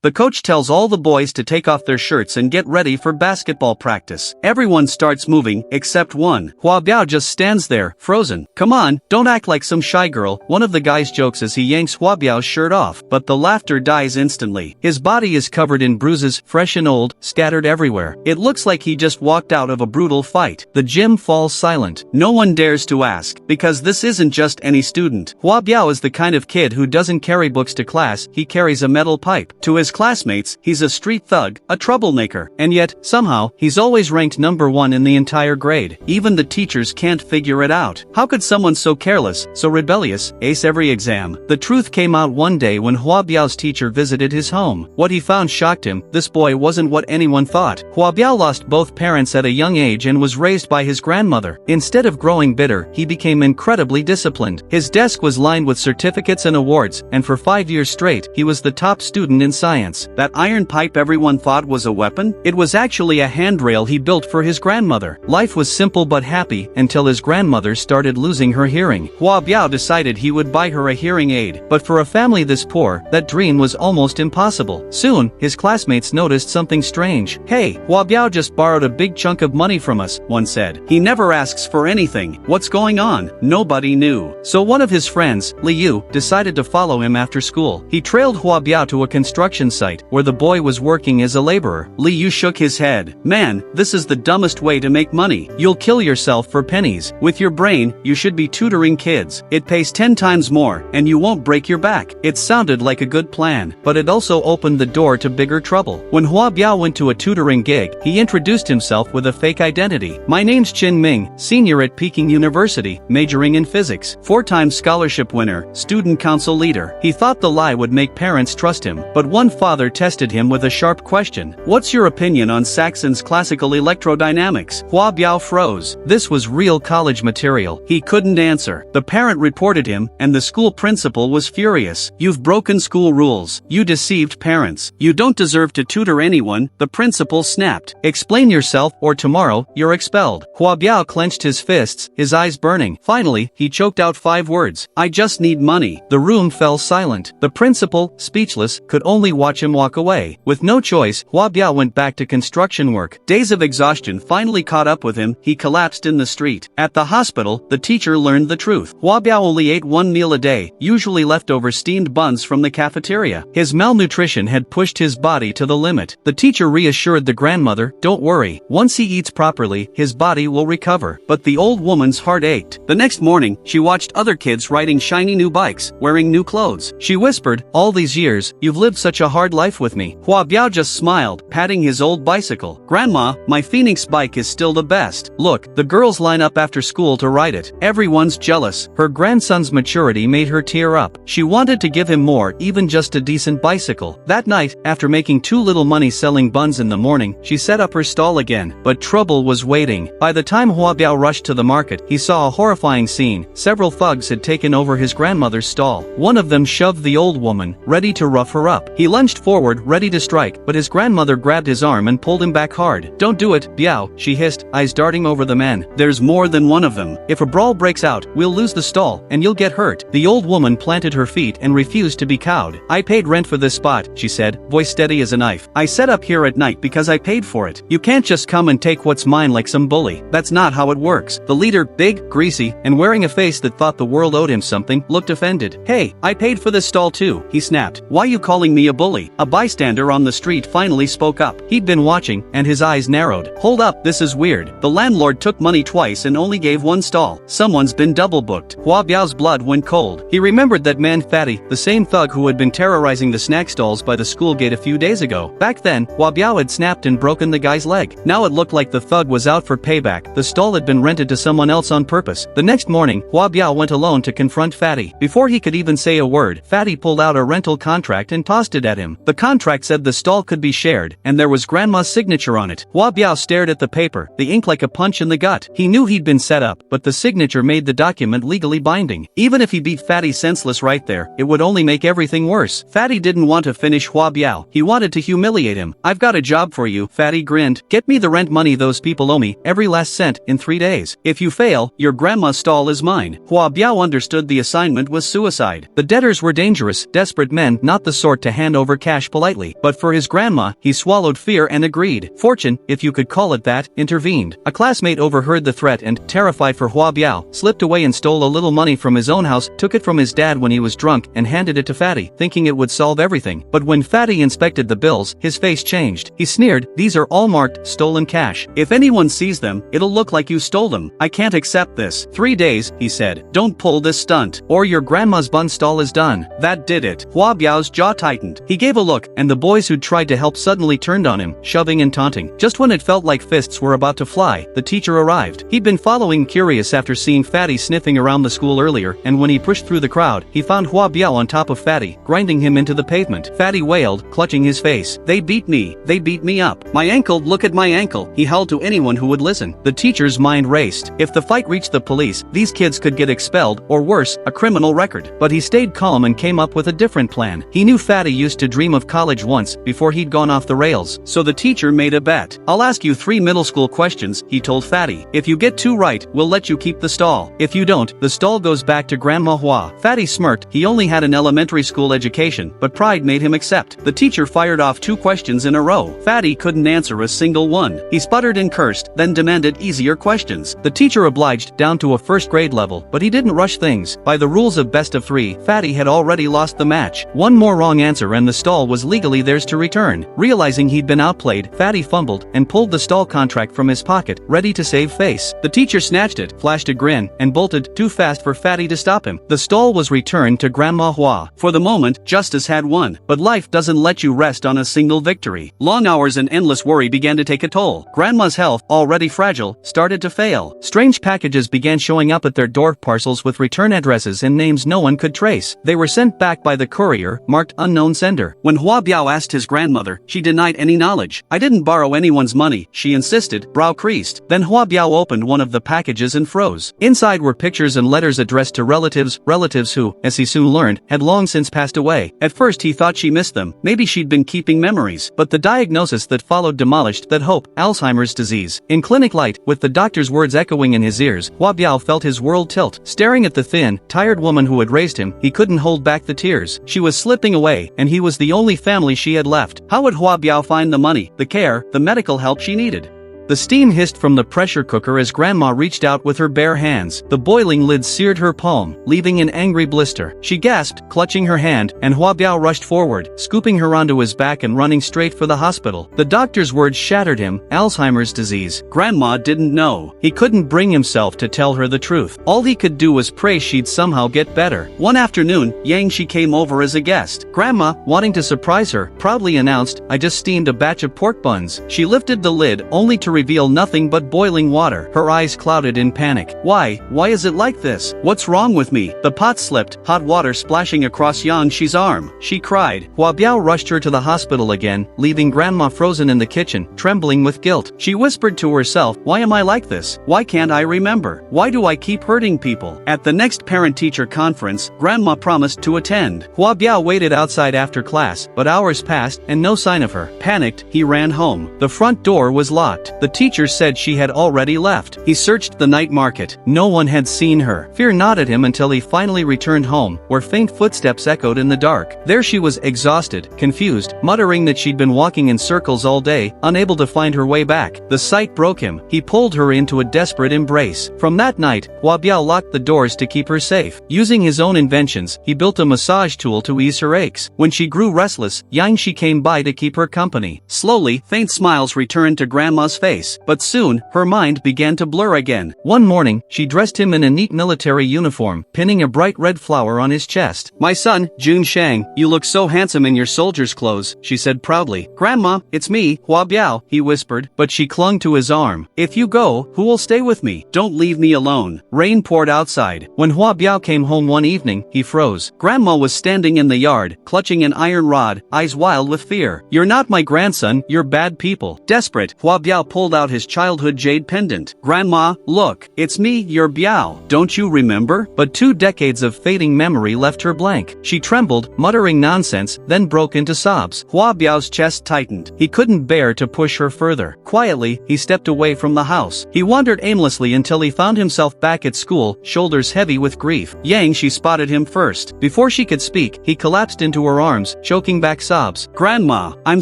The coach tells all the boys to take off their shirts and get ready for basketball practice. Everyone starts moving, except one. Hua Biao just stands there, frozen. Come on, don't act like some shy girl, one of the guys jokes as he yanks Hua Biao's shirt off, but the laughter dies instantly. His body is covered in bruises, fresh and old, scattered everywhere. It looks like he just walked out of a brutal fight. The gym falls silent. No one dares to ask, because this isn't just any student. Hua Biao is the kind of kid who doesn't carry books to class, he carries a metal pipe. To his classmates, he's a street thug, a troublemaker, and yet, somehow, he's always ranked number 1 in the entire grade. Even the teachers can't figure it out. How could someone so careless, so rebellious, ace every exam? The truth came out one day when Hua Biao's teacher visited his home. What he found shocked him. This boy wasn't what anyone thought. Hua Biao lost both parents at a young age and was raised by his grandmother. Instead of growing bitter, he became incredibly disciplined. His desk was lined with certificates and awards, and for 5 years straight, he was the top student in science. That iron pipe everyone thought was a weapon? It was actually a handrail he built for his grandmother. Life was simple but happy until his grandmother started losing her hearing. Hua Biao decided he would buy her a hearing aid, but for a family this poor, that dream was almost impossible. Soon, his classmates noticed something strange. Hey, Hua Biao just borrowed a big chunk of money from us, one said. He never asks for anything. What's going on? Nobody knew. So one of his friends, Li Yu, decided to follow him after school. He trailed Hua Biao to a construction site, where the boy was working as a laborer. Li Yu shook his head. Man, this is the dumbest way to make money. You'll kill yourself for pennies. With your brain, you should be tutoring kids. It pays 10 times more, and you won't break your back. It sounded like a good plan, but it also opened the door to bigger trouble. When Hua Biao went to a tutoring gig, he introduced himself with a fake identity. My name's Qin Ming, senior at Peking University, majoring in physics, 4-time scholarship winner, student council leader. He thought the lie would make parents trust him, but one father tested him with a sharp question. What's your opinion on Saxon's classical electrodynamics? Hua Biao froze. This was real college material. He couldn't answer. The parent reported him, and the school principal was furious. You've broken school rules. You deceived parents. You don't deserve to tutor anyone, the principal snapped. Explain yourself or tomorrow, you're expelled. Hua Biao clenched his fists, his eyes burning. Finally, he choked out 5 words. I just need money. The room fell silent. The principal, speechless, could only watch him walk away. With no choice, Hua Biao went back to construction work. Days of exhaustion finally caught up with him. He collapsed in the street. At the hospital, the teacher learned the truth. Hua Biao only ate 1 meal a day, usually leftover steamed buns from the cafeteria. His malnutrition had pushed his body to the limit. The teacher reassured the grandmother, don't worry, once he eats properly, his body will recover. But the old woman's heart ached. The next morning, she watched other kids riding shiny new bikes, wearing new clothes. She whispered, all these years, you've lived such a hard life with me. Hua Biao just smiled, patting his old bicycle. Grandma, my Phoenix bike is still the best. Look, the girls line up after school to ride it. Everyone's jealous. Her grandson's maturity made her tear up. She wanted to give him more, even just a decent bicycle. That night, after making too little money selling buns in the morning, she set up her stall again. But trouble was waiting. By the time Hua Biao rushed to the market, he saw a horrifying scene. Several thugs had taken over his grandmother's stall. One of them shoved the old woman, ready to rough her up. He lunged forward, ready to strike, but his grandmother grabbed his arm and pulled him back hard. Don't do it, Biao, she hissed, eyes darting over the men. There's more than one of them. If a brawl breaks out, we'll lose the stall, and you'll get hurt. The old woman planted her feet and refused to be cowed. I paid rent for this spot, she said, voice steady as a knife. I set up here at night because I paid for it. You can't just come and take what's mine like some bully. That's not how it works. The leader, big, greasy, and wearing a face that thought the world owed him something, looked offended. Hey, I paid for this stall too, he snapped. Why you calling me a bully? A bystander on the street finally spoke up. He'd been watching, and his eyes narrowed. Hold up, this is weird. The landlord took money twice and only gave 1 stall. Someone's been double booked. Hua Biao's blood went cold. He remembered that man Fatty, the same thug who had been terrorizing the snack stalls by the school gate a few days ago. Back then, Hua Biao had snapped and broken the guy's leg. Now it looked like the thug was out for payback. The stall had been rented to someone else on purpose. The next morning, Hua Biao went alone to confront Fatty. Before he could even say a word, Fatty pulled out a rental contract and tossed it at him. The contract said the stall could be shared, and there was grandma's signature on it. Hua Biao stared at the paper, the ink like a punch in the gut. He knew he'd been set up, but the signature made the document legally binding. Even if he beat Fatty senseless right there, it would only make everything worse. Fatty didn't want to finish Hua Biao. He wanted to humiliate him. I've got a job for you, Fatty grinned. Get me the rent money those people owe me, every last cent, in 3 days. If you fail, your grandma's stall is mine. Hua Biao understood the assignment was suicide. The debtors were dangerous, desperate men, not the sort to hand over over cash politely. But for his grandma, he swallowed fear and agreed. Fortune, if you could call it that, intervened. A classmate overheard the threat and, terrified for Hua Biao, slipped away and stole a little money from his own house, took it from his dad when he was drunk, and handed it to Fatty, thinking it would solve everything. But when Fatty inspected the bills, his face changed. He sneered, "These are all marked stolen cash. If anyone sees them, it'll look like you stole them. I can't accept this." 3 days, he said. "Don't pull this stunt, or your grandma's bun stall is done." That did it. Hua Biao's jaw tightened. He gave a look, and the boys who'd tried to help suddenly turned on him, shoving and taunting. Just when it felt like fists were about to fly, the teacher arrived. He'd been following curious after seeing Fatty sniffing around the school earlier, and when he pushed through the crowd, he found Hua Biao on top of Fatty, grinding him into the pavement. Fatty wailed, clutching his face. "They beat me. They beat me up. My ankle, look at my ankle," he howled to anyone who would listen. The teacher's mind raced. If the fight reached the police, these kids could get expelled, or worse, a criminal record. But he stayed calm and came up with a different plan. He knew Fatty used to dream of college once, before he'd gone off the rails. So the teacher made a bet. "I'll ask you 3 middle school questions," he told Fatty. "If you get 2 right, we'll let you keep the stall. If you don't, the stall goes back to Grandma Hua." Fatty smirked. He only had an elementary school education, but pride made him accept. The teacher fired off 2 questions in a row. Fatty couldn't answer a single one. He sputtered and cursed, then demanded easier questions. The teacher obliged, down to a first-grade level, but he didn't rush things. By the rules of best of 3, Fatty had already lost the match. One more wrong answer and the stall was legally theirs to return. Realizing he'd been outplayed, Fatty fumbled and pulled the stall contract from his pocket, ready to save face. The teacher snatched it, flashed a grin, and bolted, too fast for Fatty to stop him. The stall was returned to Grandma Hua. For the moment, justice had won. But life doesn't let you rest on a single victory. Long hours and endless worry began to take a toll. Grandma's health, already fragile, started to fail. Strange packages began showing up at their door, parcels with return addresses and names no one could trace. They were sent back by the courier, marked unknown sender. When Hua Biao asked his grandmother, she denied any knowledge. "I didn't borrow anyone's money," she insisted, brow creased. Then Hua Biao opened one of the packages and froze. Inside were pictures and letters addressed to relatives who, as he soon learned, had long since passed away. At first he thought she missed them. Maybe she'd been keeping memories. But the diagnosis that followed demolished that hope: Alzheimer's disease. In clinic light, with the doctor's words echoing in his ears, Hua Biao felt his world tilt. Staring at the thin, tired woman who had raised him, he couldn't hold back the tears. She was slipping away, and he was the only family she had left. How would Hua Biao find the money, the care, the medical help she needed? The steam hissed from the pressure cooker as Grandma reached out with her bare hands. The boiling lid seared her palm, leaving an angry blister. She gasped, clutching her hand, and Hua Biao rushed forward, scooping her onto his back and running straight for the hospital. The doctor's words shattered him: Alzheimer's disease. Grandma didn't know. He couldn't bring himself to tell her the truth. All he could do was pray she'd somehow get better. One afternoon, Yang Shi came over as a guest. Grandma, wanting to surprise her, proudly announced, "I just steamed a batch of pork buns." She lifted the lid, only to reveal nothing but boiling water. Her eyes clouded in panic. Why is it like this? What's wrong with me?" The pot slipped, hot water splashing across Yang Shi's arm. She cried. Hua Biao rushed her to the hospital again, leaving Grandma frozen in the kitchen, trembling with guilt. She whispered to herself, "Why am I like this? Why can't I remember? Why do I keep hurting people?" At the next parent-teacher conference, Grandma promised to attend. Hua Biao waited outside after class, but hours passed and no sign of her. Panicked, he ran home. The front door was locked. The teacher said she had already left. He searched the night market. No one had seen her. Fear gnawed at him until he finally returned home, where faint footsteps echoed in the dark. There she was, exhausted, confused, muttering that she'd been walking in circles all day, unable to find her way back. The sight broke him. He pulled her into a desperate embrace. From that night, Hua Biao locked the doors to keep her safe. Using his own inventions, he built a massage tool to ease her aches. When she grew restless, Yang Shi came by to keep her company. Slowly, faint smiles returned to Grandma's face. But soon, her mind began to blur again. One morning, she dressed him in a neat military uniform, pinning a bright red flower on his chest. "My son, Jun Shang, you look so handsome in your soldier's clothes," she said proudly. "Grandma, it's me, Hua Biao," he whispered, but she clung to his arm. "If you go, who will stay with me? Don't leave me alone." Rain poured outside. When Hua Biao came home one evening, he froze. Grandma was standing in the yard, clutching an iron rod, eyes wild with fear. "You're not my grandson, you're bad people." Desperate, Hua Biao pulled pulled out his childhood jade pendant. "Grandma, look, it's me, your Biao. Don't you remember?" But 2 decades of fading memory left her blank. She trembled, muttering nonsense, then broke into sobs. Hua Biao's chest tightened. He couldn't bear to push her further. Quietly, he stepped away from the house. He wandered aimlessly until he found himself back at school, shoulders heavy with grief. Yang Shi spotted him first. Before she could speak, he collapsed into her arms, choking back sobs. "Grandma, I'm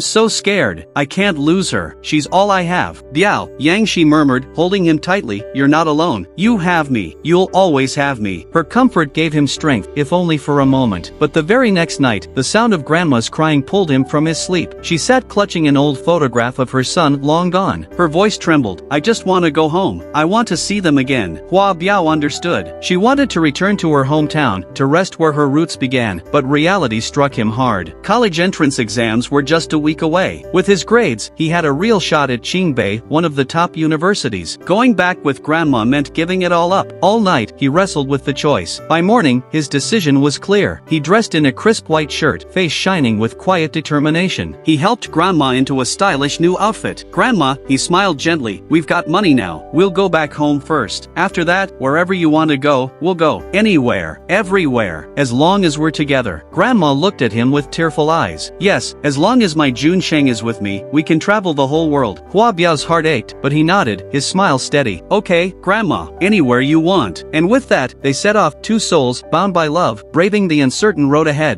so scared. I can't lose her. She's all I have." "Biao," Yang Shi murmured, holding him tightly, "you're not alone. You have me. You'll always have me." Her comfort gave him strength, if only for a moment. But the very next night, the sound of Grandma's crying pulled him from his sleep. She sat clutching an old photograph of her son long gone. Her voice trembled. "I just want to go home. I want to see them again." Hua Biao understood. She wanted to return to her hometown, to rest where her roots began, but reality struck him hard. College entrance exams were just a week away. With his grades, he had a real shot at Qingbei, one of the top universities. Going back with Grandma meant giving it all up. All night, he wrestled with the choice. By morning, his decision was clear. He dressed in a crisp white shirt, face shining with quiet determination. He helped Grandma into a stylish new outfit. "Grandma," he smiled gently, "we've got money now. We'll go back home first. After that, wherever you want to go, we'll go. Anywhere, everywhere, as long as we're together." Grandma looked at him with tearful eyes. "Yes, as long as my Jun Sheng is with me, we can travel the whole world." Hua Biao's heart ached, but he nodded, his smile steady. "Okay, Grandma, anywhere you want." And with that, they set off, 2 souls, bound by love, braving the uncertain road ahead.